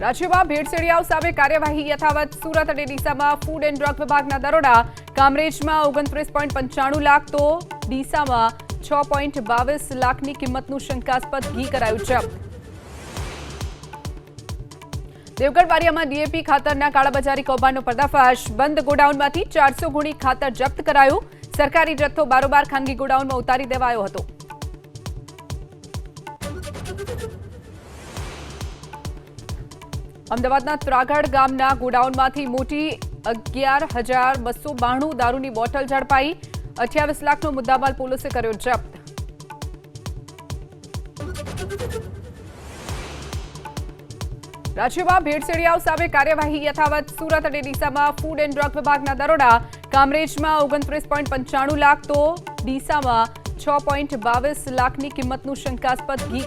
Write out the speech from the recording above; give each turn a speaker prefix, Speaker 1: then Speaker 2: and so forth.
Speaker 1: રાજ્યમાં ભેળસેળિયાઓ સામે કાર્યવાહી યથાવત. સુરત અને ડીસામાં ફૂડ એન્ડ ડ્રગ વિભાગના દરોડા. કામરેજમાં 29.95 લાખ તો ડીસામાં 6.22 લાખની કિંમતનું શંકાસ્પદ ઘી કરાયું જપ્ત. દેવગઢ બારિયામાં ડીએપી ખાતરના કાળાબજારી કૌભાંડનો પર્દાફાશ. બંધ ગોડાઉનમાંથી 400 ગુણી ખાતર જપ્ત કરાયું. સરકારી જથ્થો બારોબાર ખાનગી ગોડાઉનમાં ઉતારી દેવાયો હતો. અમદાવાદના ત્રાગડ ગામના ગોડાઉનમાંથી મોટી 11,292 દારૂની બોટલ ઝડપાઈ. 28 લાખનો મુદ્દામાલ પોલીસે કર્યો જપ્ત. રાજ્યમાં ભેળસેળિયાઓ સામે કાર્યવાહી યથાવત. સુરત અને ડીસામાં ફૂડ એન્ડ ડ્રગ વિભાગના દરોડા. કામરેજમાં 29.95 લાખ તો ડીસામાં 6.22 લાખની કિંમતનું શંકાસ્પદ ઘી